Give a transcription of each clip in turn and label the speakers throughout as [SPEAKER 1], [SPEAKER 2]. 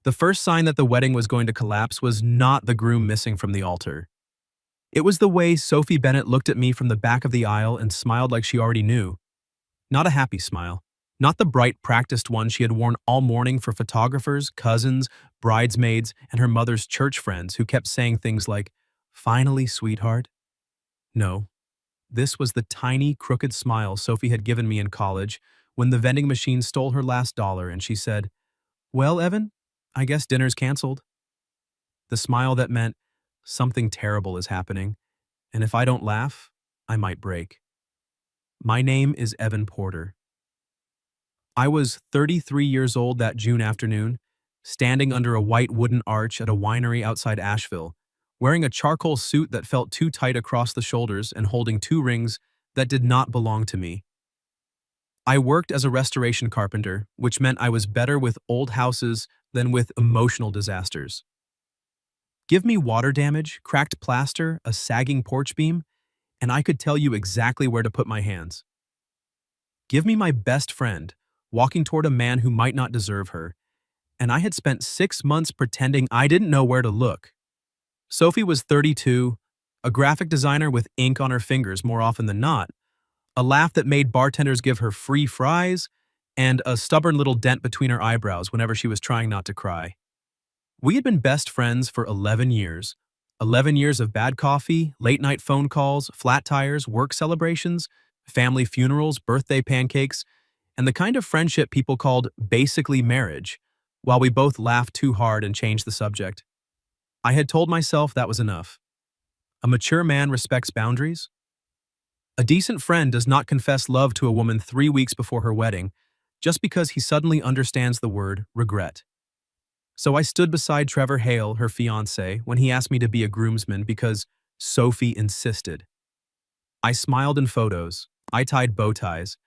[SPEAKER 1] The first sign that the wedding was going to collapse was not the groom missing from the altar. It was the way Sophie Bennett looked at me from the back of the aisle and smiled like she already knew. Not a happy smile. Not the bright, practiced one she had worn all morning for photographers, cousins, bridesmaids, and her mother's church friends who kept saying things like, "Finally, sweetheart." No, this was the tiny, crooked smile Sophie had given me in college when the vending machine stole her last dollar and she said, "Well, Evan, I guess dinner's canceled." The smile that meant something terrible is happening, and if I don't laugh, I might break. My name is Evan Porter. I was 33 years old that June afternoon, standing under a white wooden arch at a winery outside Asheville, wearing a charcoal suit that felt too tight across the shoulders and holding two rings that did not belong to me. I worked as a restoration carpenter, which meant I was better with old houses than with emotional disasters. Give me water damage, cracked plaster, a sagging porch beam, and I could tell you exactly where to put my hands. Give me my best friend, walking toward a man who might not deserve her, and I had spent 6 months pretending I didn't know where to look. Sophie was 32, a graphic designer with ink on her fingers more often than not, a laugh that made bartenders give her free fries, and a stubborn little dent between her eyebrows whenever she was trying not to cry. We had been best friends for 11 years. 11 years of bad coffee, late-night phone calls, flat tires, work celebrations, family funerals, birthday pancakes, and the kind of friendship people called basically marriage, while we both laughed too hard and changed the subject. I had told myself that was enough. A mature man respects boundaries. A decent friend does not confess love to a woman 3 weeks before her wedding, just because he suddenly understands the word regret. So I stood beside Trevor Hale, her fiancé, when he asked me to be a groomsman because Sophie insisted. I smiled in photos. I tied bow ties.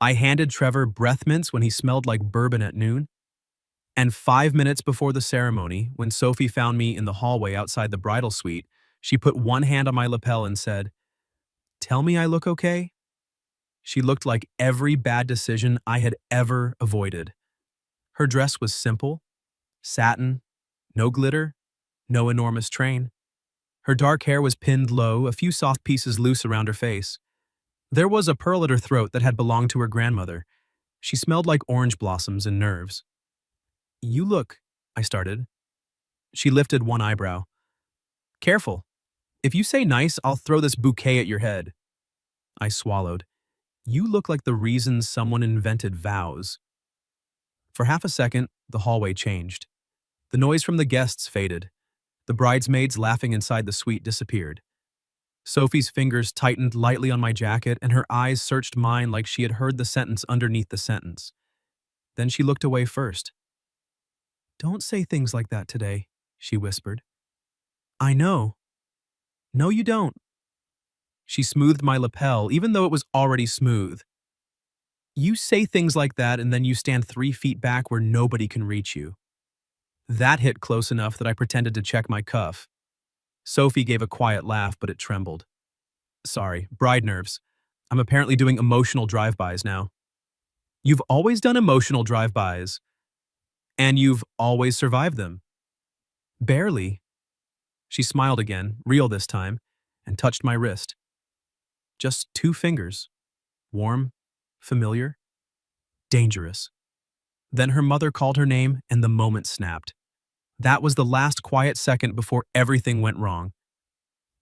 [SPEAKER 1] I handed Trevor breath mints when he smelled like bourbon at noon. And 5 minutes before the ceremony, when Sophie found me in the hallway outside the bridal suite, she put one hand on my lapel and said, "Tell me I look okay?" She looked like every bad decision I had ever avoided. Her dress was simple, satin, no glitter, no enormous train. Her dark hair was pinned low, a few soft pieces loose around her face. There was a pearl at her throat that had belonged to her grandmother. She smelled like orange blossoms and nerves. "You look," I started. She lifted one eyebrow. "Careful. If you say nice, I'll throw this bouquet at your head." I swallowed. "You look like the reason someone invented vows." For half a second, the hallway changed. The noise from the guests faded. The bridesmaids laughing inside the suite disappeared. Sophie's fingers tightened lightly on my jacket, and her eyes searched mine like she had heard the sentence underneath the sentence. Then she looked away first. "Don't say things like that today," she whispered. "I know." "No, you don't." She smoothed my lapel, even though it was already smooth. "You say things like that and then you stand 3 feet back where nobody can reach you." That hit close enough that I pretended to check my cuff. Sophie gave a quiet laugh, but it trembled. "Sorry, bride nerves. I'm apparently doing emotional drive-bys now." "You've always done emotional drive-bys. And you've always survived them." "Barely." She smiled again, real this time, and touched my wrist. Just 2 fingers. Warm, familiar, dangerous. Then her mother called her name and the moment snapped. That was the last quiet second before everything went wrong.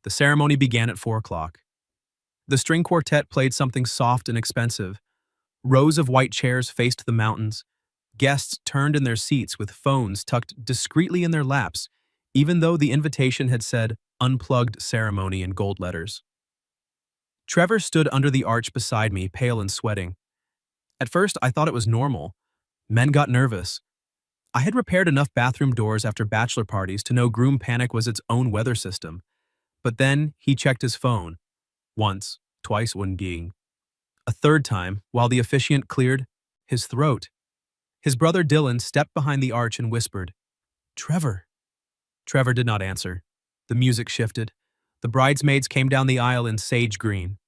[SPEAKER 1] The ceremony began at 4 o'clock. The string quartet played something soft and expensive. Rows of white chairs faced the mountains. Guests turned in their seats with phones tucked discreetly in their laps, even though the invitation had said "Unplugged Ceremony" in gold letters. Trevor stood under the arch beside me, pale and sweating. At first, I thought it was normal. Men got nervous. I had repaired enough bathroom doors after bachelor parties to know groom panic was its own weather system. But then he checked his phone. Once, twice wouldn't ging. A third time, while the officiant cleared his throat. His brother Dylan stepped behind the arch and whispered, "Trevor." Trevor did not answer. The music shifted. The bridesmaids came down the aisle in sage green.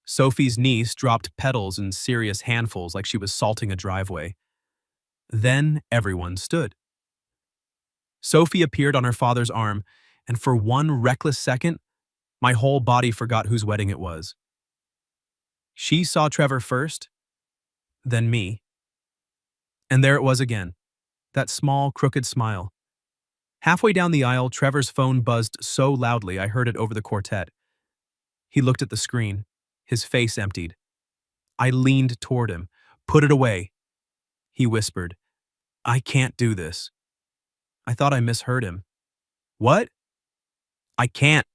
[SPEAKER 1] Sophie's niece dropped petals in serious handfuls like she was salting a driveway. Then everyone stood. Sophie appeared on her father's arm, and for one reckless second, my whole body forgot whose wedding it was. She saw Trevor first, then me, and there it was again, that small, crooked smile. Halfway down the aisle, Trevor's phone buzzed so loudly I heard it over the quartet. He looked at the screen, his face emptied. I leaned toward him. "Put it away," he whispered. "I can't do this." I thought I misheard him. "What?" "I can't."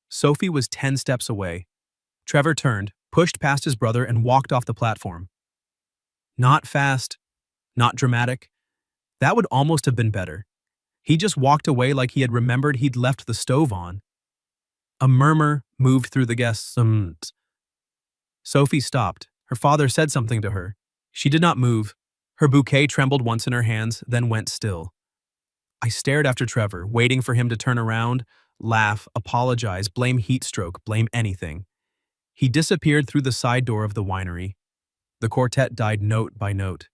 [SPEAKER 1] Sophie was 10 steps away. Trevor turned, pushed past his brother, and walked off the platform. Not fast, not dramatic. That would almost have been better. He just walked away like he had remembered he'd left the stove on. A murmur moved through the guests. Sophie stopped. Her father said something to her. She did not move. Her bouquet trembled once in her hands, then went still. I stared after Trevor, waiting for him to turn around, laugh, apologize, blame heatstroke, blame anything. He disappeared through the side door of the winery. The quartet died note by note.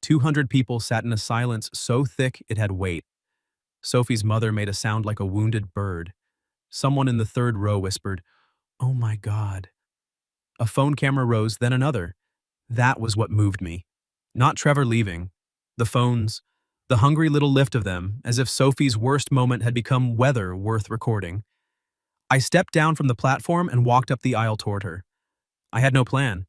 [SPEAKER 1] 200 people sat in a silence so thick it had weight. Sophie's mother made a sound like a wounded bird. Someone in the third row whispered, "Oh my God." A phone camera rose, then another. That was what moved me. Not Trevor leaving. The phones. The hungry little lift of them, as if Sophie's worst moment had become weather worth recording. I stepped down from the platform and walked up the aisle toward her. I had no plan.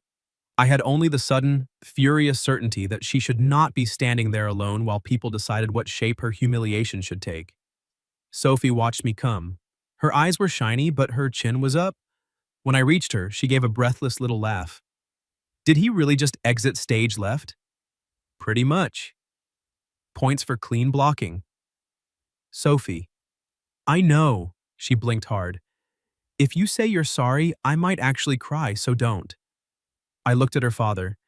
[SPEAKER 1] I had only the sudden, furious certainty that she should not be standing there alone while people decided what shape her humiliation should take. Sophie watched me come. Her eyes were shiny, but her chin was up. When I reached her, she gave a breathless little laugh. Did he really just exit stage left? Pretty much. Points for clean blocking. Sophie. I know, she blinked hard. If you say you're sorry, I might actually cry, so don't. I looked at her father.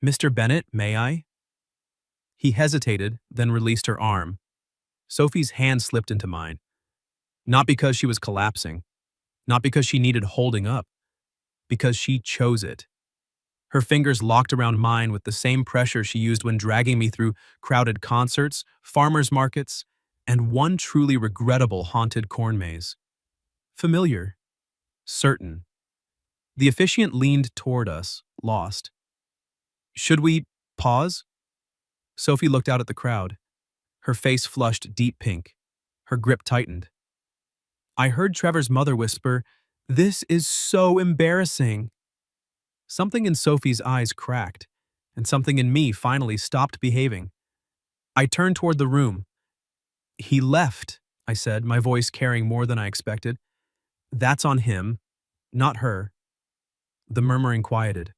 [SPEAKER 1] Mr. Bennett, may I? He hesitated, then released her arm. Sophie's hand slipped into mine. Not because she was collapsing. Not because she needed holding up. Because she chose it. Her fingers locked around mine with the same pressure she used when dragging me through crowded concerts, farmers markets, and one truly regrettable haunted corn maze. Familiar. Certain. The officiant leaned toward us, lost. Should we pause? Sophie looked out at the crowd. Her face flushed deep pink. Her grip tightened. I heard Trevor's mother whisper, "This is so embarrassing." Something in Sophie's eyes cracked, and something in me finally stopped behaving. I turned toward the room. "He left," I said, my voice carrying more than I expected. "That's on him, not her." The murmuring quieted.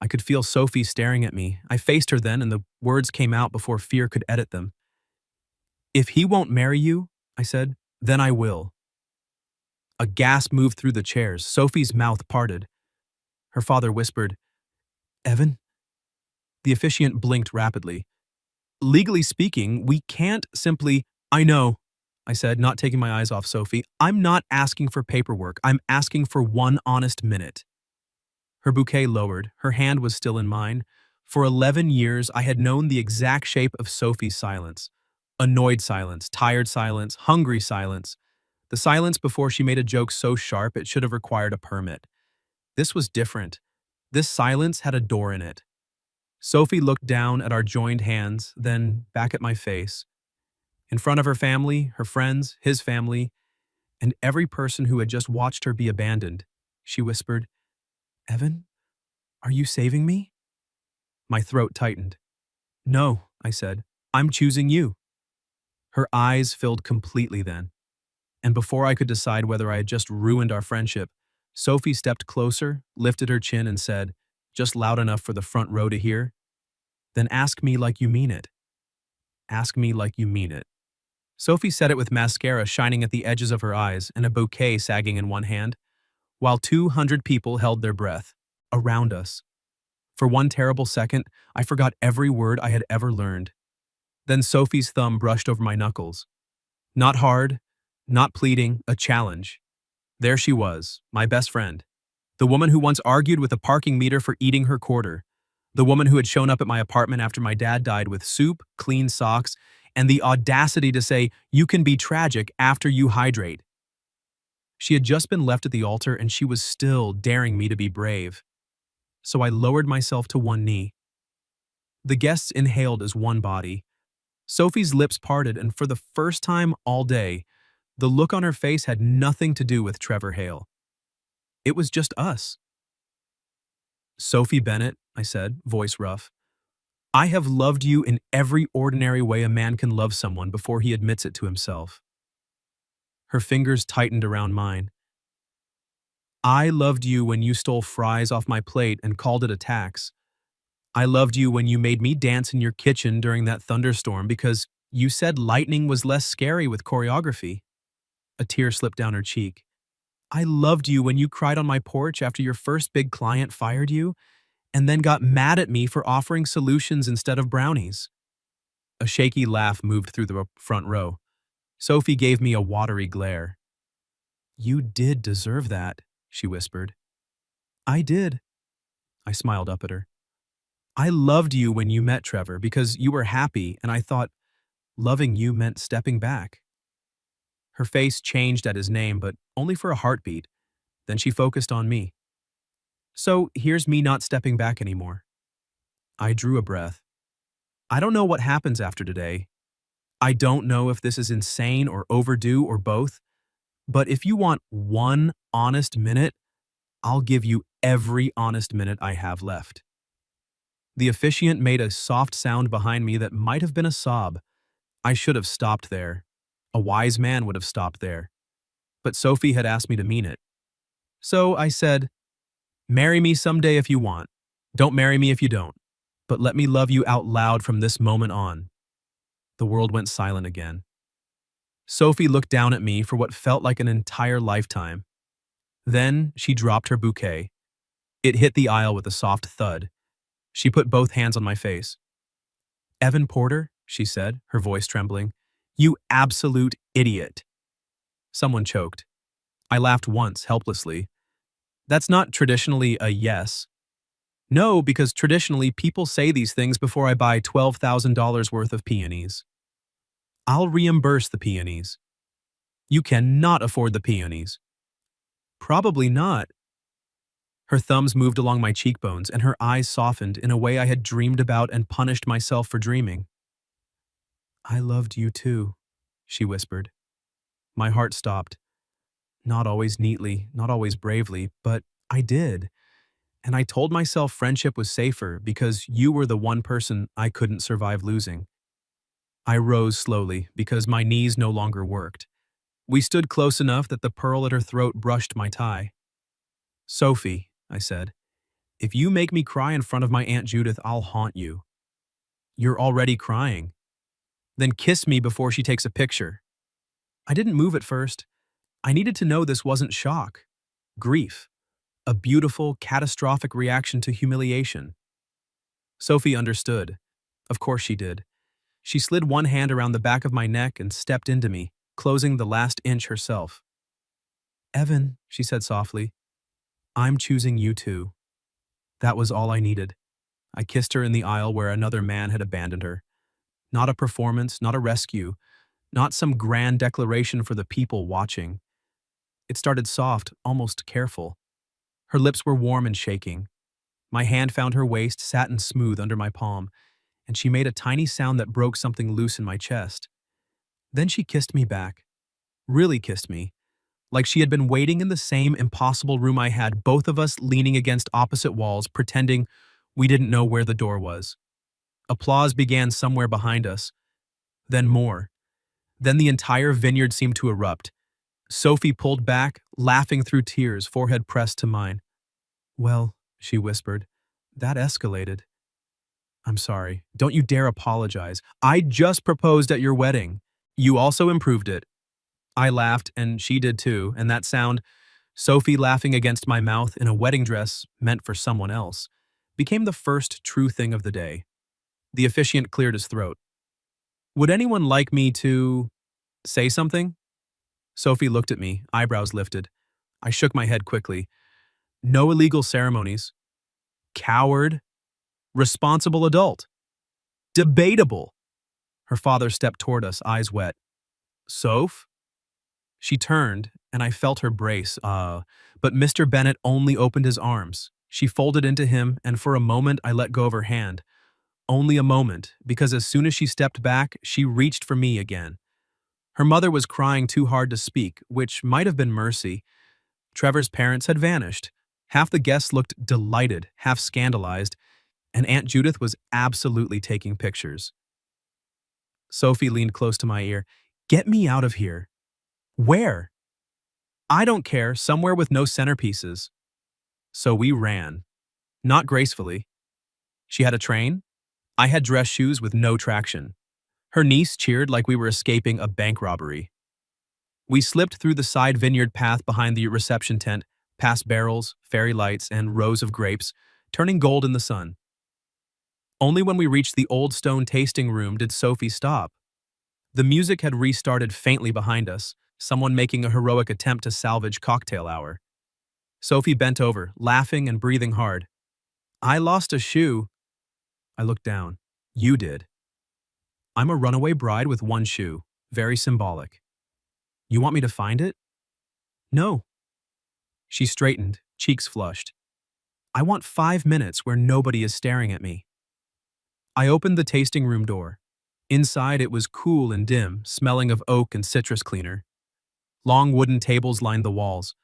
[SPEAKER 1] I could feel Sophie staring at me. I faced her then, and the words came out before fear could edit them. "If he won't marry you," I said, "then I will." A gasp moved through the chairs. Sophie's mouth parted. Her father whispered, "Evan?" The officiant blinked rapidly. "Legally speaking, we can't simply—" "I know," I said, not taking my eyes off Sophie. "I'm not asking for paperwork. I'm asking for one honest minute." Her bouquet lowered. Her hand was still in mine. For 11 years, I had known the exact shape of Sophie's silence. Annoyed silence, tired silence, hungry silence. The silence before she made a joke so sharp it should have required a permit. This was different. This silence had a door in it. Sophie looked down at our joined hands, then back at my face. In front of her family, her friends, his family, and every person who had just watched her be abandoned, she whispered, "Evan, are you saving me?" My throat tightened. "No," I said. "I'm choosing you." Her eyes filled completely then. And before I could decide whether I had just ruined our friendship, Sophie stepped closer, lifted her chin, and said, just loud enough for the front row to hear, "Then ask me like you mean it. Ask me like you mean it." Sophie said it with mascara shining at the edges of her eyes and a bouquet sagging in one hand, while 200 people held their breath, around us. For one terrible second, I forgot every word I had ever learned. Then Sophie's thumb brushed over my knuckles. Not hard, not pleading, a challenge. There she was, my best friend. The woman who once argued with a parking meter for eating her quarter. The woman who had shown up at my apartment after my dad died with soup, clean socks, and the audacity to say, "You can be tragic after you hydrate." She had just been left at the altar and she was still daring me to be brave. So I lowered myself to one knee. The guests inhaled as one body. Sophie's lips parted, and for the first time all day, the look on her face had nothing to do with Trevor Hale. It was just us. "Sophie Bennett," I said, voice rough, "I have loved you in every ordinary way a man can love someone before he admits it to himself." Her fingers tightened around mine. "I loved you when you stole fries off my plate and called it a tax. I loved you when you made me dance in your kitchen during that thunderstorm because you said lightning was less scary with choreography." A tear slipped down her cheek. "I loved you when you cried on my porch after your first big client fired you and then got mad at me for offering solutions instead of brownies." A shaky laugh moved through the front row. Sophie gave me a watery glare. "You did deserve that," she whispered. "I did." I smiled up at her. "I loved you when you met Trevor because you were happy and I thought loving you meant stepping back." Her face changed at his name, but only for a heartbeat. Then she focused on me. "So here's me not stepping back anymore." I drew a breath. I don't know what happens after today. I don't know if this is insane or overdue or both, but if you want one honest minute, I'll give you every honest minute I have left. The officiant made a soft sound behind me that might have been a sob. I should have stopped there. A wise man would have stopped there. But Sophie had asked me to mean it. So I said, "Marry me someday if you want. Don't marry me if you don't. But let me love you out loud from this moment on." The world went silent again. Sophie looked down at me for what felt like an entire lifetime. Then she dropped her bouquet. It hit the aisle with a soft thud. She put both hands on my face. "Evan Porter," she said, her voice trembling, "you absolute idiot." Someone choked. I laughed once, helplessly. That's not traditionally a yes. No, because traditionally people say these things before I buy $12,000 worth of peonies. "I'll reimburse the peonies." "You cannot afford the peonies." "Probably not." Her thumbs moved along my cheekbones and her eyes softened in a way I had dreamed about and punished myself for dreaming. "I loved you too," she whispered. My heart stopped. Not always neatly, not always bravely, but I did. And I told myself friendship was safer because you were the one person I couldn't survive losing. I rose slowly because my knees no longer worked. We stood close enough that the pearl at her throat brushed my tie. "Sophie," I said, "if you make me cry in front of my Aunt Judith, I'll haunt you." "You're already crying." "Then kiss me before she takes a picture." I didn't move at first. I needed to know this wasn't shock. Grief. A beautiful, catastrophic reaction to humiliation. Sophie understood. Of course she did. She slid one hand around the back of my neck and stepped into me, closing the last inch herself. "Evan," she said softly, "I'm choosing you too." That was all I needed. I kissed her in the aisle where another man had abandoned her. Not a performance, not a rescue, not some grand declaration for the people watching. It started soft, almost careful. Her lips were warm and shaking. My hand found her waist, satin smooth under my palm, and she made a tiny sound that broke something loose in my chest. Then she kissed me back. Really kissed me. Like she had been waiting in the same impossible room I had, both of us leaning against opposite walls, pretending we didn't know where the door was. Applause began somewhere behind us. Then more. Then the entire vineyard seemed to erupt. Sophie pulled back, laughing through tears, forehead pressed to mine. "Well," she whispered, "that escalated." "I'm sorry. Don't you dare apologize. I just proposed at your wedding. You also improved it." I laughed, and she did too, and that sound, Sophie laughing against my mouth in a wedding dress meant for someone else, became the first true thing of the day. The officiant cleared his throat. "Would anyone like me to say something?" Sophie looked at me, eyebrows lifted. I shook my head quickly. "No illegal ceremonies." "Coward." "Responsible adult." "Debatable." Her father stepped toward us, eyes wet. Soph? She turned, and I felt her brace, but Mr. Bennet only opened his arms. She folded into him, and for a moment I let go of her hand. Only a moment, because as soon as she stepped back, she reached for me again. Her mother was crying too hard to speak, which might have been mercy. Trevor's parents had vanished. Half the guests looked delighted, half scandalized, and Aunt Judith was absolutely taking pictures. Sophie leaned close to my ear. Get me out of here. Where? I don't care, somewhere with no centerpieces. So we ran. Not gracefully. She had a train. I had dress shoes with no traction. Her niece cheered like we were escaping a bank robbery. We slipped through the side vineyard path behind the reception tent, past barrels, fairy lights, and rows of grapes, turning gold in the sun. Only when we reached the old stone tasting room did Sophie stop. The music had restarted faintly behind us, someone making a heroic attempt to salvage cocktail hour. Sophie bent over, laughing and breathing hard. I lost a shoe. I looked down. You did. I'm a runaway bride with one shoe. Very symbolic. You want me to find it? No. She straightened, cheeks flushed. I want 5 minutes where nobody is staring at me. I opened the tasting room door. Inside it was cool and dim, smelling of oak and citrus cleaner. Long wooden tables lined the walls.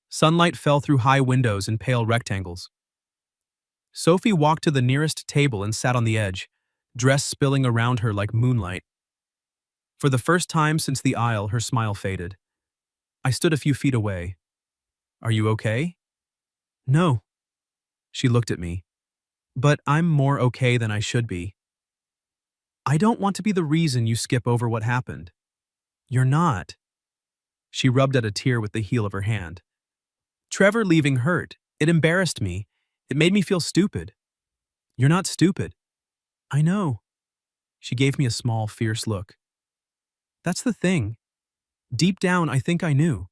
[SPEAKER 1] Sunlight fell through high windows in pale rectangles. Sophie walked to the nearest table and sat on the edge, dress spilling around her like moonlight. For the first time since the aisle, her smile faded. I stood a few feet away. Are you okay? No. She looked at me. But I'm more okay than I should be. I don't want to be the reason you skip over what happened. You're not. She rubbed at a tear with the heel of her hand. Trevor leaving hurt. It embarrassed me. It made me feel stupid. You're not stupid. I know. She gave me a small, fierce look. That's the thing. Deep down, I think I knew.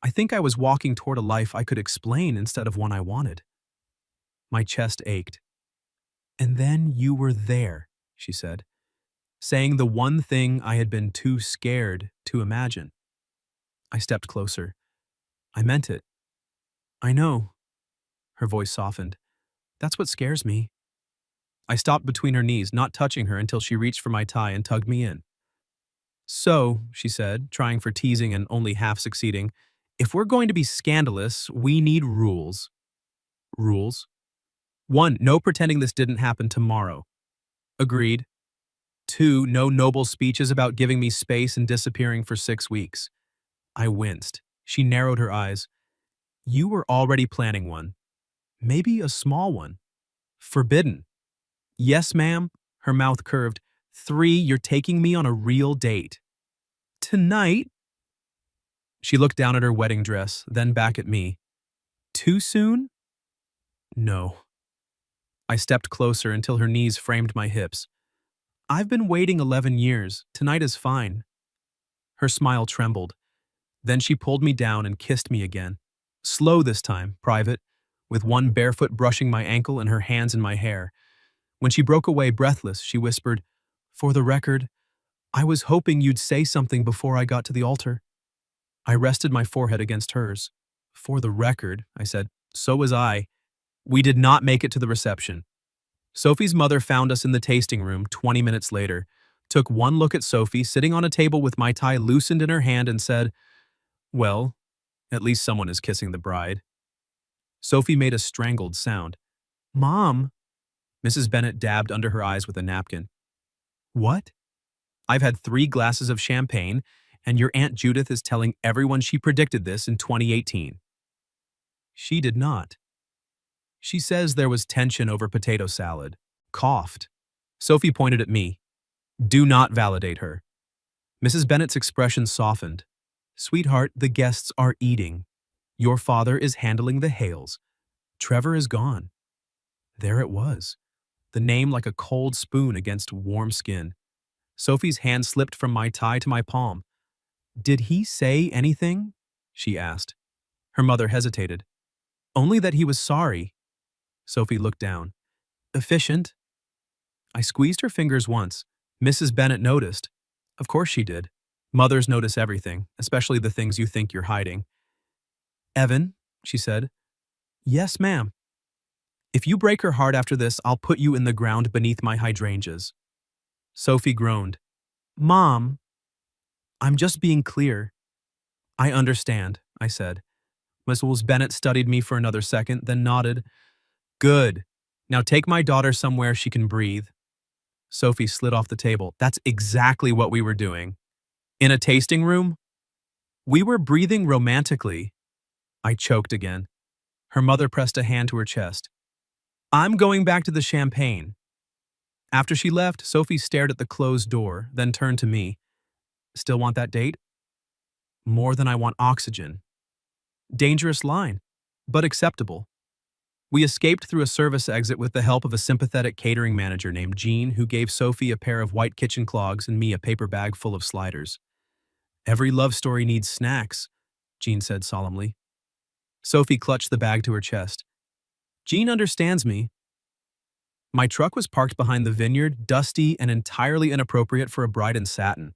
[SPEAKER 1] I think I was walking toward a life I could explain instead of one I wanted. My chest ached. And then you were there, she said, saying the one thing I had been too scared to imagine. I stepped closer. I meant it. I know. Her voice softened. That's what scares me. I stopped between her knees, not touching her until she reached for my tie and tugged me in. So, she said, trying for teasing and only half succeeding, if we're going to be scandalous, we need rules. Rules? 1, no pretending this didn't happen tomorrow. Agreed. 2, no noble speeches about giving me space and disappearing for 6 weeks. I winced. She narrowed her eyes. You were already planning one. Maybe a small one. Forbidden. Yes, ma'am. Her mouth curved. 3, you're taking me on a real date. Tonight? She looked down at her wedding dress, then back at me. Too soon? No. I stepped closer until her knees framed my hips. I've been waiting 11 years. Tonight is fine. Her smile trembled. Then she pulled me down and kissed me again. Slow this time, private, with one barefoot brushing my ankle and her hands in my hair. When she broke away breathless, she whispered, For the record, I was hoping you'd say something before I got to the altar. I rested my forehead against hers. For the record, I said, so was I. We did not make it to the reception. Sophie's mother found us in the tasting room 20 minutes later, took one look at Sophie sitting on a table with my tie loosened in her hand and said, Well, at least someone is kissing the bride. Sophie made a strangled sound. Mom! Mrs. Bennet dabbed under her eyes with a napkin. What? I've had 3 glasses of champagne, and your Aunt Judith is telling everyone she predicted this in 2018. She did not. She says there was tension over potato salad. Coughed. Sophie pointed at me. Do not validate her. Mrs. Bennet's expression softened. Sweetheart, the guests are eating. Your father is handling the Hales. Trevor is gone. There it was. The name like a cold spoon against warm skin. Sophie's hand slipped from my tie to my palm. Did he say anything? She asked. Her mother hesitated. Only that he was sorry. Sophie looked down. Efficient. I squeezed her fingers once. Mrs. Bennet noticed. Of course she did. Mothers notice everything, especially the things you think you're hiding. Evan, she said. Yes, ma'am. If you break her heart after this, I'll put you in the ground beneath my hydrangeas. Sophie groaned. Mom, I'm just being clear. I understand, I said. Mrs. Bennet studied me for another second, then nodded. Good. Now take my daughter somewhere she can breathe. Sophie slid off the table. That's exactly what we were doing. In a tasting room? We were breathing romantically. I choked again. Her mother pressed a hand to her chest. I'm going back to the champagne. After she left, Sophie stared at the closed door, then turned to me. Still want that date? More than I want oxygen. Dangerous line, but acceptable. We escaped through a service exit with the help of a sympathetic catering manager named Jean, who gave Sophie a pair of white kitchen clogs and me a paper bag full of sliders. Every love story needs snacks, Jean said solemnly. Sophie clutched the bag to her chest. Jean understands me. My truck was parked behind the vineyard, dusty and entirely inappropriate for a bride in satin.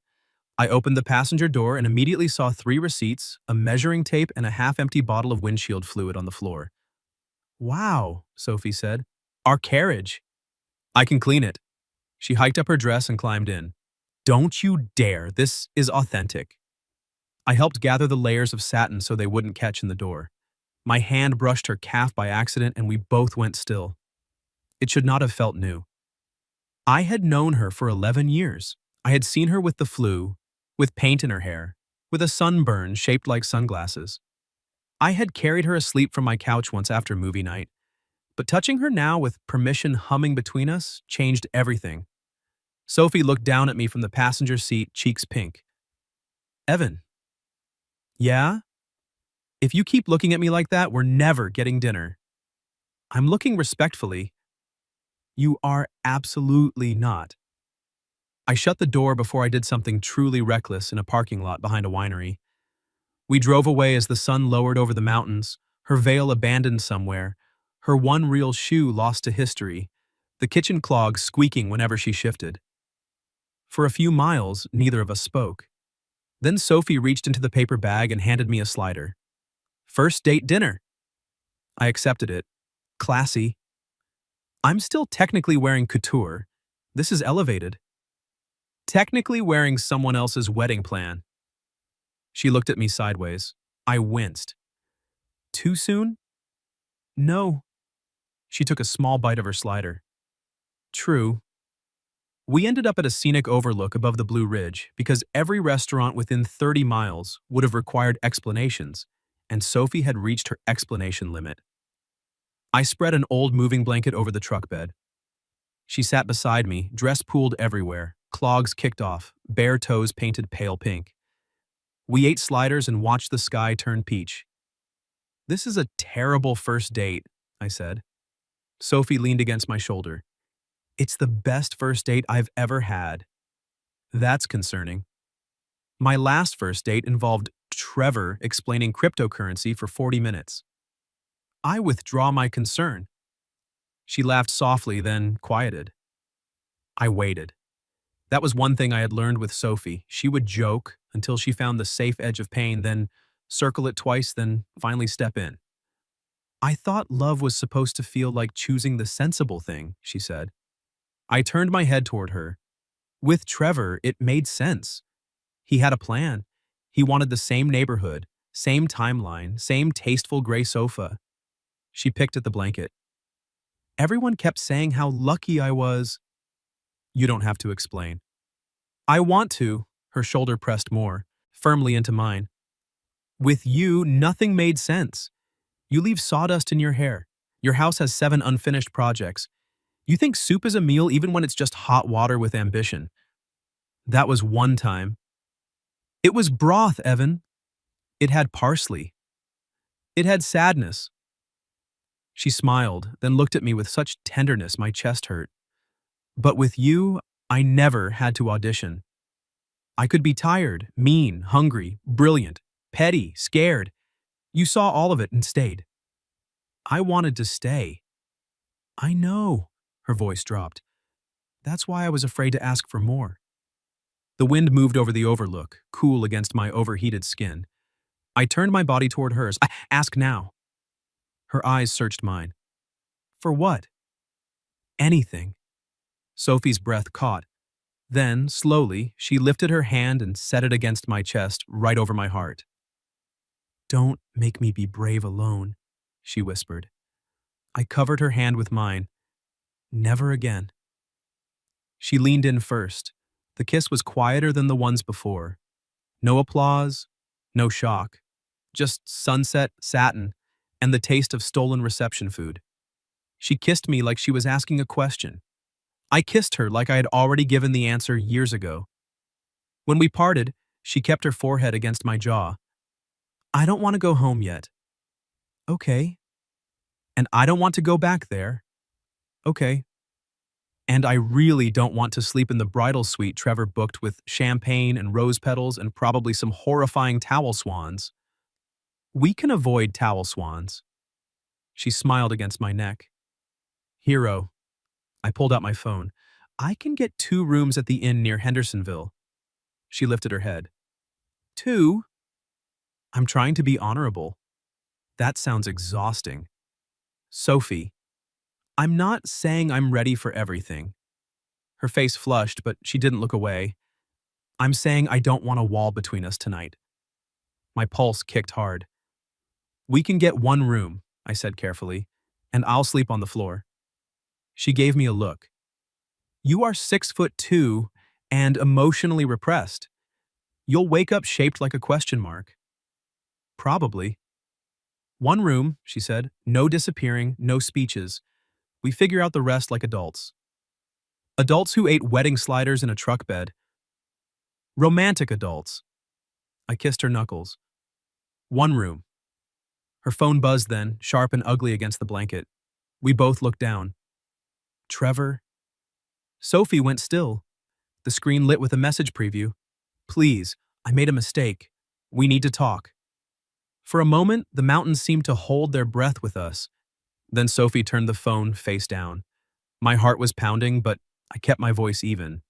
[SPEAKER 1] I opened the passenger door and immediately saw 3 receipts, a measuring tape, and a half-empty bottle of windshield fluid on the floor. Wow, Sophie said. Our carriage. I can clean it. She hiked up her dress and climbed in. Don't you dare, this is authentic. I helped gather the layers of satin so they wouldn't catch in the door. My hand brushed her calf by accident and we both went still. It should not have felt new. I had known her for 11 years. I had seen her with the flu, with paint in her hair, with a sunburn shaped like sunglasses. I had carried her asleep from my couch once after movie night, but touching her now with permission humming between us changed everything. Sophie looked down at me from the passenger seat, cheeks pink. Evan. Yeah? If you keep looking at me like that, we're never getting dinner. I'm looking respectfully. You are absolutely not. I shut the door before I did something truly reckless in a parking lot behind a winery. We drove away as the sun lowered over the mountains, her veil abandoned somewhere, her one real shoe lost to history, the kitchen clogs squeaking whenever she shifted. For a few miles, neither of us spoke. Then Sophie reached into the paper bag and handed me a slider. First date dinner. I accepted it. Classy. I'm still technically wearing couture. This is elevated. Technically wearing someone else's wedding plan. She looked at me sideways. I winced. Too soon? No. She took a small bite of her slider. True. We ended up at a scenic overlook above the Blue Ridge because every restaurant within 30 miles would have required explanations, and Sophie had reached her explanation limit. I spread an old moving blanket over the truck bed. She sat beside me, dress pooled everywhere, clogs kicked off, bare toes painted pale pink. We ate sliders and watched the sky turn peach. This is a terrible first date, I said. Sophie leaned against my shoulder. It's the best first date I've ever had. That's concerning. My last first date involved Trevor explaining cryptocurrency for 40 minutes. I withdraw my concern. She laughed softly, then quieted. I waited. That was one thing I had learned with Sophie. She would joke until she found the safe edge of pain, then circle it twice, then finally step in. I thought love was supposed to feel like choosing the sensible thing, she said. I turned my head toward her. With Trevor, it made sense. He had a plan. He wanted the same neighborhood, same timeline, same tasteful gray sofa. She picked at the blanket. Everyone kept saying how lucky I was. You don't have to explain. I want to, her shoulder pressed more, firmly into mine. With you, nothing made sense. You leave sawdust in your hair. Your house has 7 unfinished projects. You think soup is a meal even when it's just hot water with ambition. That was one time. It was broth, Evan. It had parsley. It had sadness. She smiled, then looked at me with such tenderness my chest hurt. But with you, I never had to audition. I could be tired, mean, hungry, brilliant, petty, scared. You saw all of it and stayed. I wanted to stay. I know, her voice dropped. That's why I was afraid to ask for more. The wind moved over the overlook, cool against my overheated skin. I turned my body toward hers. Ask now. Her eyes searched mine. For what? Anything. Sophie's breath caught. Then, slowly, she lifted her hand and set it against my chest, right over my heart. Don't make me be brave alone, she whispered. I covered her hand with mine. Never again. She leaned in first. The kiss was quieter than the ones before. No applause, no shock. Just sunset, satin, and the taste of stolen reception food. She kissed me like she was asking a question. I kissed her like I had already given the answer years ago. When we parted, she kept her forehead against my jaw. I don't want to go home yet. Okay. And I don't want to go back there. Okay. And I really don't want to sleep in the bridal suite Trevor booked with champagne and rose petals and probably some horrifying towel swans. We can avoid towel swans. She smiled against my neck. Hero. I pulled out my phone. I can get 2 rooms at the inn near Hendersonville. She lifted her head. 2? I'm trying to be honorable. That sounds exhausting. Sophie. I'm not saying I'm ready for everything. Her face flushed, but she didn't look away. I'm saying I don't want a wall between us tonight. My pulse kicked hard. We can get 1 room, I said carefully, and I'll sleep on the floor. She gave me a look. You are 6'2" and emotionally repressed. You'll wake up shaped like a question mark. Probably. 1 room, she said, no disappearing, no speeches. We figure out the rest like adults. Adults who ate wedding sliders in a truck bed. Romantic adults. I kissed her knuckles. 1 room. Her phone buzzed then, sharp and ugly against the blanket. We both looked down. Trevor. Sophie went still. The screen lit with a message preview. Please, I made a mistake. We need to talk. For a moment, the mountains seemed to hold their breath with us. Then Sophie turned the phone face down. My heart was pounding, but I kept my voice even.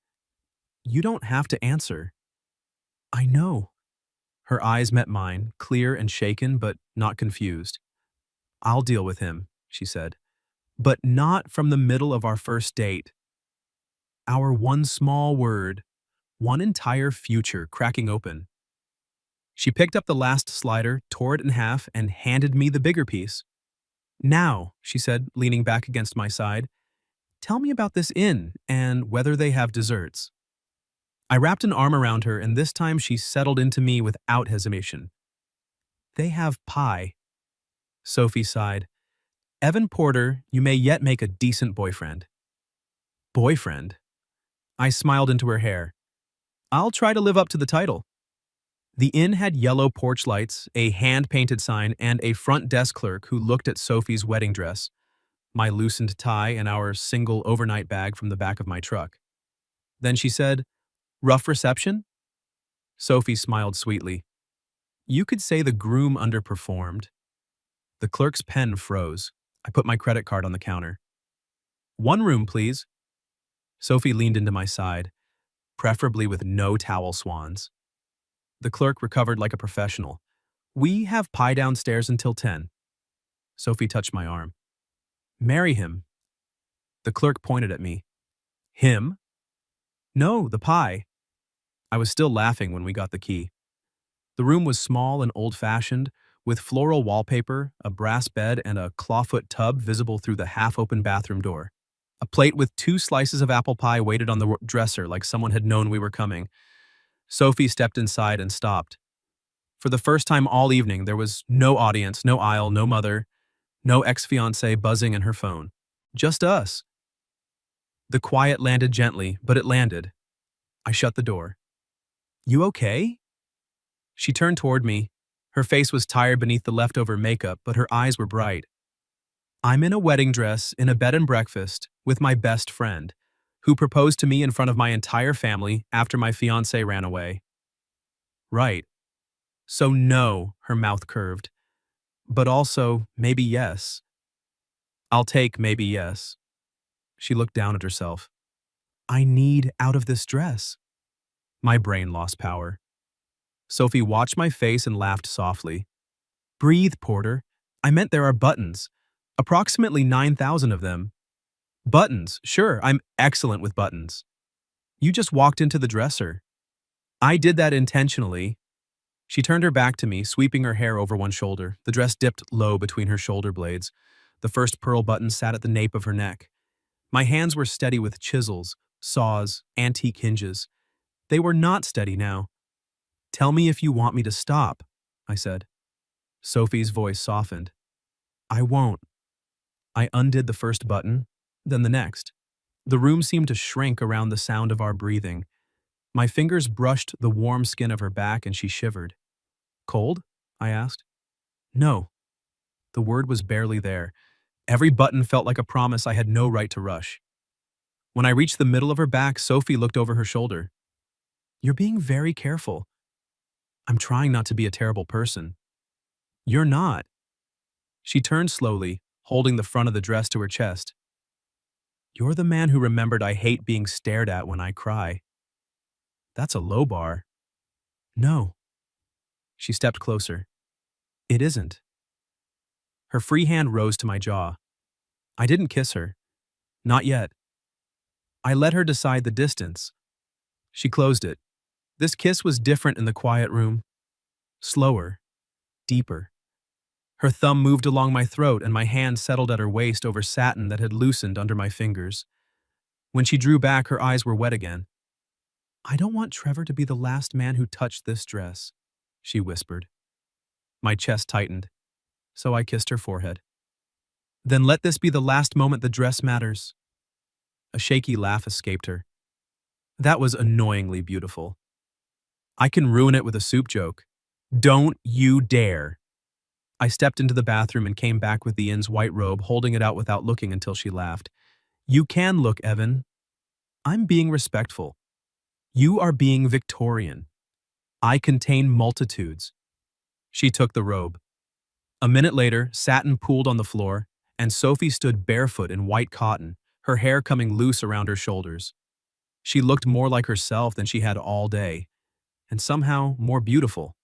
[SPEAKER 1] You don't have to answer. I know. Her eyes met mine, clear and shaken, but not confused. I'll deal with him, she said. But not from the middle of our first date. Our one small word, one entire future cracking open. She picked up the last slider, tore it in half, and handed me the bigger piece. Now, she said, leaning back against my side, tell me about this inn and whether they have desserts. I wrapped an arm around her, and this time she settled into me without hesitation. They have pie. Sophie sighed. Evan Porter, you may yet make a decent boyfriend. Boyfriend? I smiled into her hair. I'll try to live up to the title. The inn had yellow porch lights, a hand-painted sign, and a front desk clerk who looked at Sophie's wedding dress, my loosened tie, and our single overnight bag from the back of my truck. Then she said, Rough reception? Sophie smiled sweetly. You could say the groom underperformed. The clerk's pen froze. I put my credit card on the counter. 1 room, please. Sophie leaned into my side, preferably with no towel swans. The clerk recovered like a professional. We have pie downstairs until 10. Sophie touched my arm. Marry him. The clerk pointed at me. Him? No, the pie. I was still laughing when we got the key. The room was small and old-fashioned, with floral wallpaper, a brass bed, and a clawfoot tub visible through the half-open bathroom door. A plate with 2 slices of apple pie waited on the dresser like someone had known we were coming. Sophie stepped inside and stopped. For the first time all evening, there was no audience, no aisle, no mother, no ex-fiancé buzzing in her phone. Just us. The quiet landed gently, but it landed. I shut the door. You okay? She turned toward me. Her face was tired beneath the leftover makeup, but her eyes were bright. I'm in a wedding dress, in a bed and breakfast, with my best friend, who proposed to me in front of my entire family after my fiancé ran away. Right. So no, her mouth curved. But also, maybe yes. I'll take maybe yes. She looked down at herself. I need out of this dress. My brain lost power. Sophie watched my face and laughed softly. Breathe, Porter. I meant there are buttons. Approximately 9,000 of them. Buttons, sure, I'm excellent with buttons. You just walked into the dresser. I did that intentionally. She turned her back to me, sweeping her hair over one shoulder. The dress dipped low between her shoulder blades. The first pearl button sat at the nape of her neck. My hands were steady with chisels, saws, antique hinges. They were not steady now. Tell me if you want me to stop, I said. Sophie's voice softened. I won't. I undid the first button, then the next. The room seemed to shrink around the sound of our breathing. My fingers brushed the warm skin of her back and she shivered. Cold? I asked. No. The word was barely there. Every button felt like a promise I had no right to rush. When I reached the middle of her back, Sophie looked over her shoulder. You're being very careful. I'm trying not to be a terrible person. You're not. She turned slowly, holding the front of the dress to her chest. You're the man who remembered I hate being stared at when I cry. That's a low bar. No. She stepped closer. It isn't. Her free hand rose to my jaw. I didn't kiss her. Not yet. I let her decide the distance. She closed it. This kiss was different in the quiet room. Slower. Deeper. Her thumb moved along my throat and my hand settled at her waist over satin that had loosened under my fingers. When she drew back, her eyes were wet again. I don't want Trevor to be the last man who touched this dress, she whispered. My chest tightened, so I kissed her forehead. Then let this be the last moment the dress matters. A shaky laugh escaped her. That was annoyingly beautiful. I can ruin it with a soup joke. Don't you dare. I stepped into the bathroom and came back with the inn's white robe, holding it out without looking until she laughed. You can look, Evan. I'm being respectful. You are being Victorian. I contain multitudes. She took the robe. A minute later, satin pooled on the floor, and Sophie stood barefoot in white cotton, her hair coming loose around her shoulders. She looked more like herself than she had all day, and somehow more beautiful.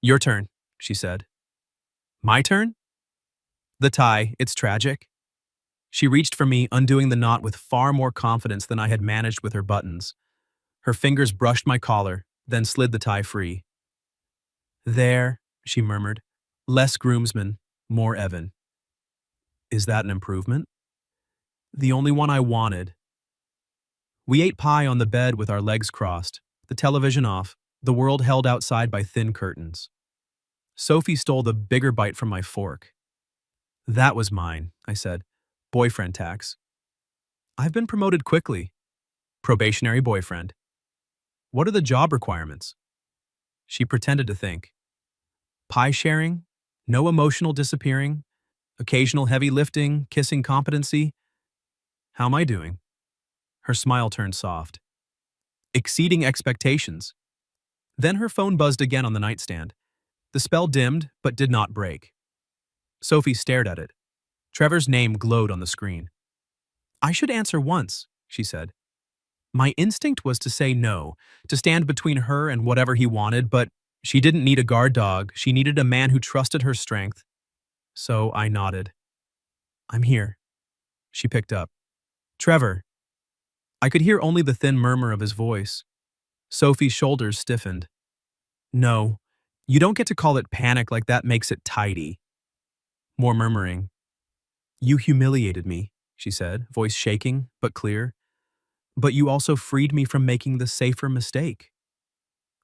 [SPEAKER 1] Your turn, she said. My turn? The tie, it's tragic. She reached for me, undoing the knot with far more confidence than I had managed with her buttons. Her fingers brushed my collar, then slid the tie free. There, she murmured. Less groomsman, more Evan. Is that an improvement? The only one I wanted. We ate pie on the bed with our legs crossed, the television off, the world held outside by thin curtains. Sophie stole the bigger bite from my fork. That was mine, I said. Boyfriend tax. I've been promoted quickly. Probationary boyfriend. What are the job requirements? She pretended to think. Pie sharing, no emotional disappearing, occasional heavy lifting, kissing competency. How am I doing? Her smile turned soft. Exceeding expectations. Then her phone buzzed again on the nightstand. The spell dimmed, but did not break. Sophie stared at it. Trevor's name glowed on the screen. I should answer once, she said. My instinct was to say no, to stand between her and whatever he wanted, but she didn't need a guard dog. She needed a man who trusted her strength. So I nodded. I'm here. She picked up. Trevor. I could hear only the thin murmur of his voice. Sophie's shoulders stiffened. No, you don't get to call it panic like that makes it tidy. More murmuring. You humiliated me, she said, voice shaking, but clear. But you also freed me from making the safer mistake.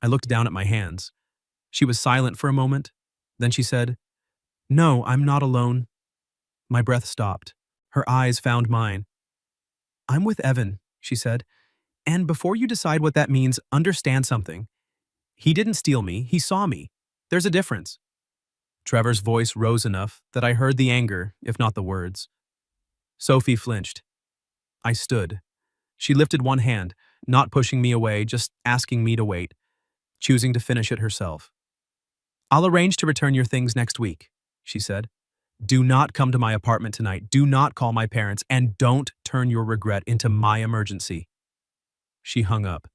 [SPEAKER 1] I looked down at my hands. She was silent for a moment. Then she said, No, I'm not alone. My breath stopped. Her eyes found mine. I'm with Evan, she said. And before you decide what that means, understand something. He didn't steal me, he saw me. There's a difference. Trevor's voice rose enough that I heard the anger, if not the words. Sophie flinched. I stood. She lifted one hand, not pushing me away, just asking me to wait, choosing to finish it herself. I'll arrange to return your things next week, she said. Do not come to my apartment tonight, do not call my parents, and don't turn your regret into my emergency. She hung up.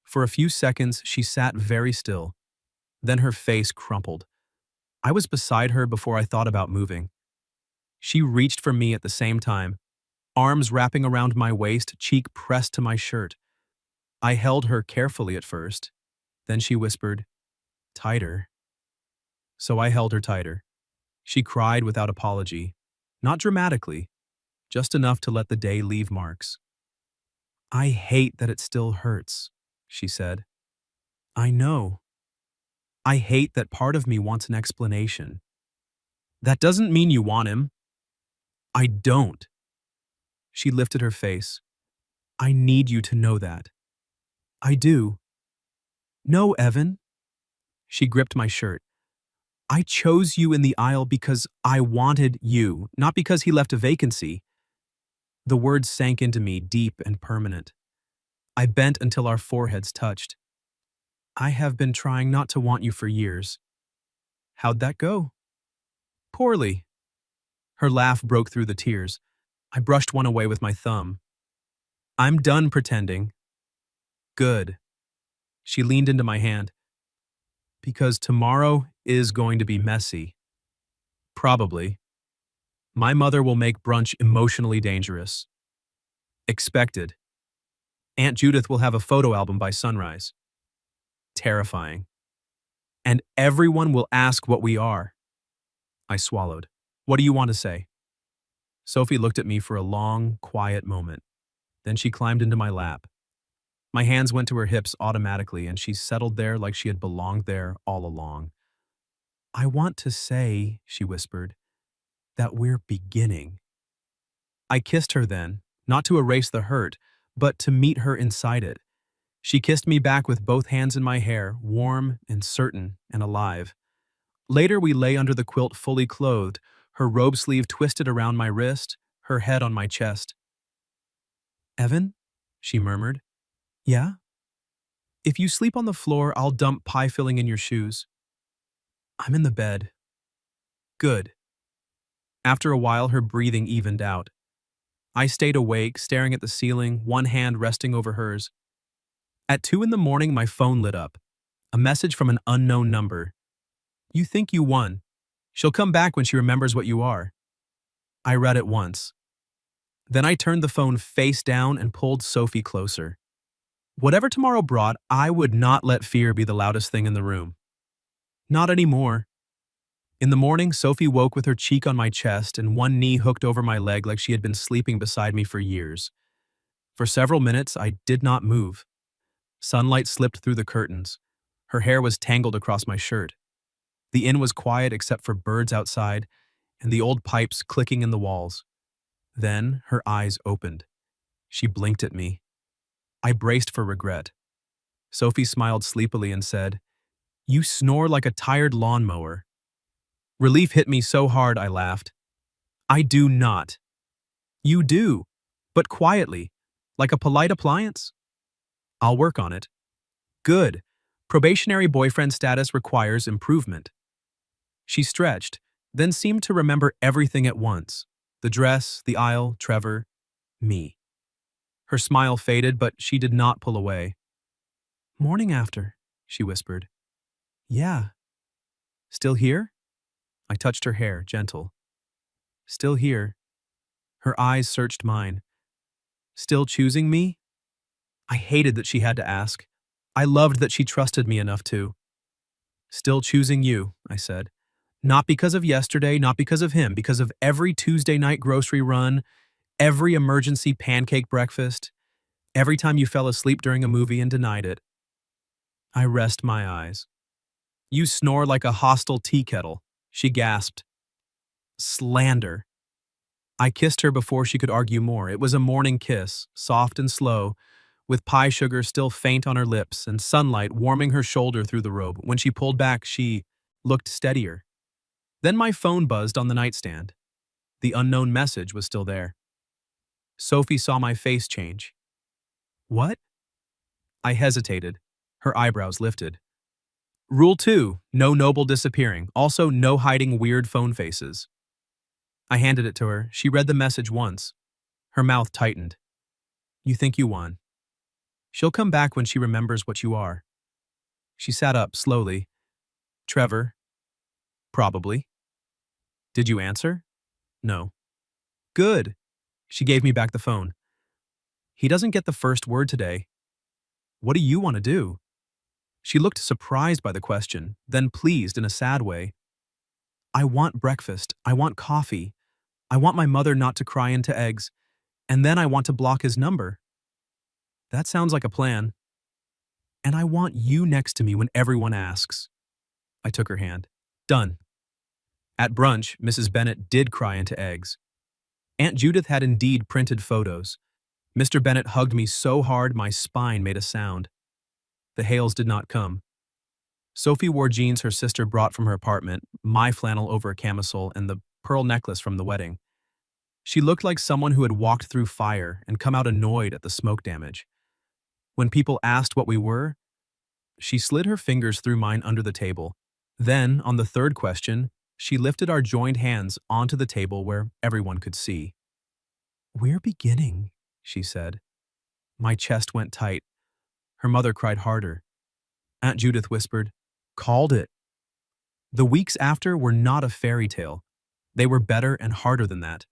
[SPEAKER 1] For a few seconds, she sat very still. Then her face crumpled. I was beside her before I thought about moving. She reached for me at the same time, arms wrapping around my waist, cheek pressed to my shirt. I held her carefully at first. Then she whispered, "Tighter." So I held her tighter. She cried without apology. Not dramatically, just enough to let the day leave marks. "I hate that it still hurts," she said. "I know. I hate that part of me wants an explanation." "That doesn't mean you want him." "I don't." She lifted her face. "I need you to know that." "I do." "No, Evan." She gripped my shirt. "I chose you in the aisle because I wanted you, not because he left a vacancy." The words sank into me, deep and permanent. I bent until our foreheads touched. "I have been trying not to want you for years." "How'd that go?" "Poorly." Her laugh broke through the tears. I brushed one away with my thumb. "I'm done pretending." "Good." She leaned into my hand. "Because tomorrow is going to be messy." "Probably. My mother will make brunch emotionally dangerous." "Expected." "Aunt Judith will have a photo album by sunrise." "Terrifying." "And everyone will ask what we are." I swallowed. "What do you want to say?" Sophie looked at me for a long, quiet moment. Then she climbed into my lap. My hands went to her hips automatically, and she settled there like she had belonged there all along. "I want to say," she whispered, "that we're beginning." I kissed her then, not to erase the hurt, but to meet her inside it. She kissed me back with both hands in my hair, warm and certain and alive. Later we lay under the quilt fully clothed, her robe sleeve twisted around my wrist, her head on my chest. "Evan?" she murmured. "Yeah?" "If you sleep on the floor, I'll dump pie filling in your shoes." "I'm in the bed." "Good." After a while, her breathing evened out. I stayed awake, staring at the ceiling, one hand resting over hers. At 2 in the morning, my phone lit up. A message from an unknown number. "You think you won. She'll come back when she remembers what you are." I read it once. Then I turned the phone face down and pulled Sophie closer. Whatever tomorrow brought, I would not let fear be the loudest thing in the room. Not anymore. In the morning, Sophie woke with her cheek on my chest and one knee hooked over my leg like she had been sleeping beside me for years. For several minutes, I did not move. Sunlight slipped through the curtains. Her hair was tangled across my shirt. The inn was quiet except for birds outside and the old pipes clicking in the walls. Then her eyes opened. She blinked at me. I braced for regret. Sophie smiled sleepily and said, "You snore like a tired lawnmower." Relief hit me so hard I laughed. "I do not." "You do, but quietly, like a polite appliance." "I'll work on it." "Good. Probationary boyfriend status requires improvement." She stretched, then seemed to remember everything at once. The dress, the aisle, Trevor, me. Her smile faded, but she did not pull away. "Morning after," she whispered. "Yeah." "Still here?" I touched her hair, gentle. "Still here." Her eyes searched mine. "Still choosing me?" I hated that she had to ask. I loved that she trusted me enough to. "Still choosing you," I said. "Not because of yesterday, not because of him, because of every Tuesday night grocery run, every emergency pancake breakfast, every time you fell asleep during a movie and denied it." I rest my eyes. "You snore like a hostile tea kettle," she gasped. "Slander." I kissed her before she could argue more. It was a morning kiss, soft and slow, with pie sugar still faint on her lips and sunlight warming her shoulder through the robe. When she pulled back, she looked steadier. Then my phone buzzed on the nightstand. The unknown message was still there. Sophie saw my face change. "What?" I hesitated. Her eyebrows lifted. "Rule 2, no noble disappearing. Also, no hiding weird phone faces." I handed it to her. She read the message once. Her mouth tightened. "You think you won." She'll come back when she remembers what you are. She sat up slowly. Trevor? Probably. Did you answer? No. Good. She gave me back the phone. He doesn't get the first word today. What do you want to do? She looked surprised by the question, then pleased in a sad way. I want breakfast. I want coffee. I want my mother not to cry into eggs. And then I want to block his number. That sounds like a plan. And I want you next to me when everyone asks. I took her hand. Done. At brunch, Mrs. Bennet did cry into eggs. Aunt Judith had indeed printed photos. Mr. Bennet hugged me so hard my spine made a sound. The Hales did not come. Sophie wore jeans her sister brought from her apartment, my flannel over a camisole, and the pearl necklace from the wedding. She looked like someone who had walked through fire and come out annoyed at the smoke damage. When people asked what we were, she slid her fingers through mine under the table. Then, on the third question, she lifted our joined hands onto the table where everyone could see. We're beginning, she said. My chest went tight. Her mother cried harder. Aunt Judith whispered, Called it. The weeks after were not a fairy tale. They were better and harder than that.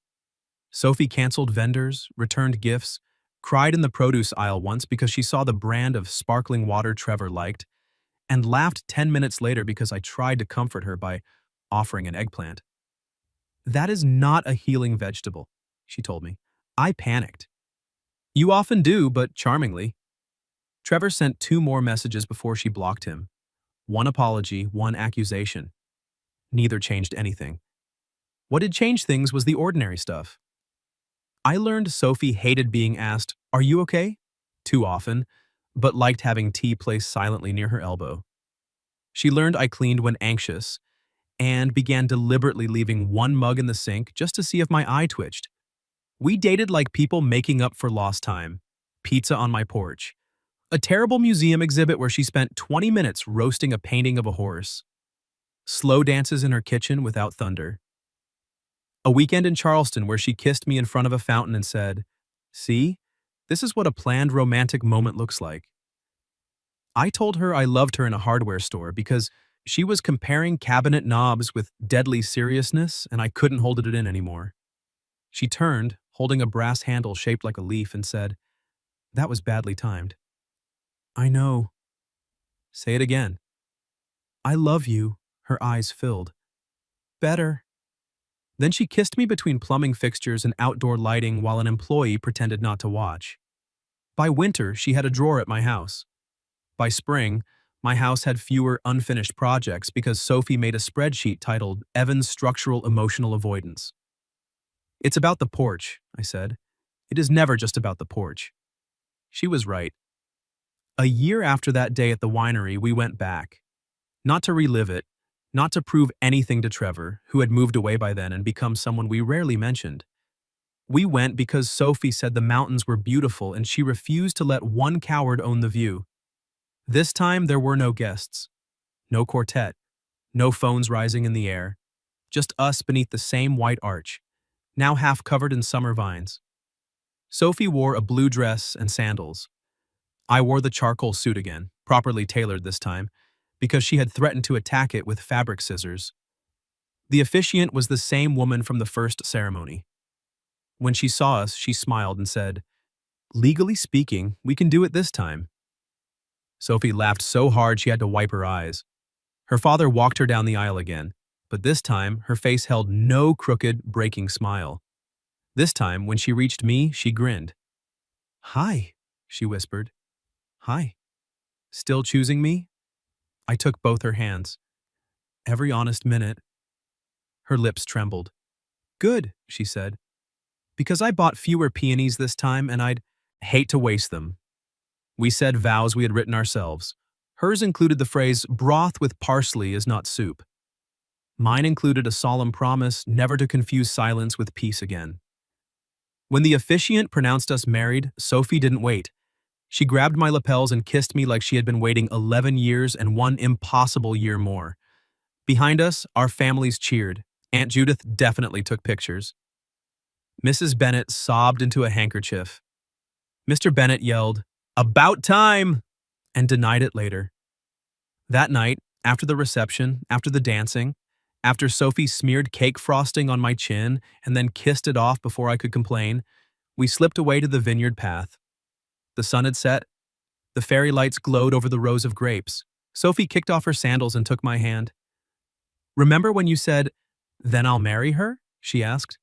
[SPEAKER 1] Sophie canceled vendors, returned gifts, cried in the produce aisle once because she saw the brand of sparkling water Trevor liked, and laughed 10 minutes later because I tried to comfort her by offering an eggplant. That is not a healing vegetable, she told me. I panicked. You often do, but charmingly. Trevor sent 2 more messages before she blocked him. 1 apology, 1 accusation. Neither changed anything. What did change things was the ordinary stuff. I learned Sophie hated being asked, Are you okay? Too often, but liked having tea placed silently near her elbow. She learned I cleaned when anxious, and began deliberately leaving 1 mug in the sink just to see if my eye twitched. We dated like people making up for lost time. Pizza on my porch. A terrible museum exhibit where she spent 20 minutes roasting a painting of a horse. Slow dances in her kitchen without thunder. A weekend in Charleston where she kissed me in front of a fountain and said, See, this is what a planned romantic moment looks like. I told her I loved her in a hardware store because she was comparing cabinet knobs with deadly seriousness and I couldn't hold it in anymore. She turned, holding a brass handle shaped like a leaf, and said, That was badly timed. I know. Say it again. I love you, her eyes filled. Better. Then she kissed me between plumbing fixtures and outdoor lighting while an employee pretended not to watch. By winter, she had a drawer at my house. By spring, my house had fewer unfinished projects because Sophie made a spreadsheet titled Evan's Structural Emotional Avoidance. It's about the porch, I said. It is never just about the porch. She was right. A year after that day at the winery, we went back. Not to relive it, not to prove anything to Trevor, who had moved away by then and become someone we rarely mentioned. We went because Sophie said the mountains were beautiful and she refused to let one coward own the view. This time there were no guests, no quartet, no phones rising in the air, just us beneath the same white arch, now half covered in summer vines. Sophie wore a blue dress and sandals. I wore the charcoal suit again, properly tailored this time, because she had threatened to attack it with fabric scissors. The officiant was the same woman from the first ceremony. When she saw us, she smiled and said, Legally speaking, we can do it this time. Sophie laughed so hard she had to wipe her eyes. Her father walked her down the aisle again, but this time her face held no crooked, breaking smile. This time, when she reached me, she grinned. Hi, she whispered. Hi. Still choosing me? I took both her hands. Every honest minute. Her lips trembled. Good, she said. Because I bought fewer peonies this time and I'd hate to waste them. We said vows we had written ourselves. Hers included the phrase, broth with parsley is not soup. Mine included a solemn promise never to confuse silence with peace again. When the officiant pronounced us married, Sophie didn't wait. She grabbed my lapels and kissed me like she had been waiting 11 years and 1 impossible year more. Behind us, our families cheered. Aunt Judith definitely took pictures. Mrs. Bennet sobbed into a handkerchief. Mr. Bennet yelled, About time! And denied it later. That night, after the reception, after the dancing, after Sophie smeared cake frosting on my chin and then kissed it off before I could complain, we slipped away to the vineyard path. The sun had set. The fairy lights glowed over the rows of grapes. Sophie kicked off her sandals and took my hand. "Remember when you said, 'Then I'll marry her?'" she asked.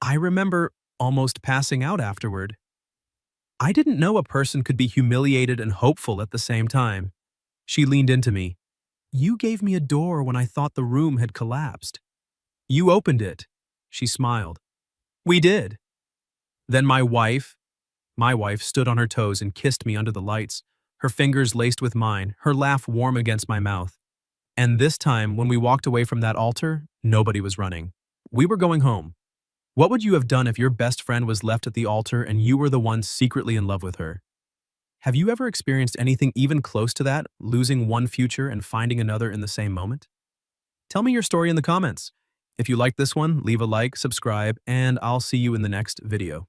[SPEAKER 1] I remember almost passing out afterward. I didn't know a person could be humiliated and hopeful at the same time. She leaned into me. "You gave me a door when I thought the room had collapsed. You opened it." She smiled. "We did." Then my wife stood on her toes and kissed me under the lights, her fingers laced with mine, her laugh warm against my mouth. And this time, when we walked away from that altar, nobody was running. We were going home. What would you have done if your best friend was left at the altar and you were the one secretly in love with her? Have you ever experienced anything even close to that, losing one future and finding another in the same moment? Tell me your story in the comments. If you liked this one, leave a like, subscribe, and I'll see you in the next video.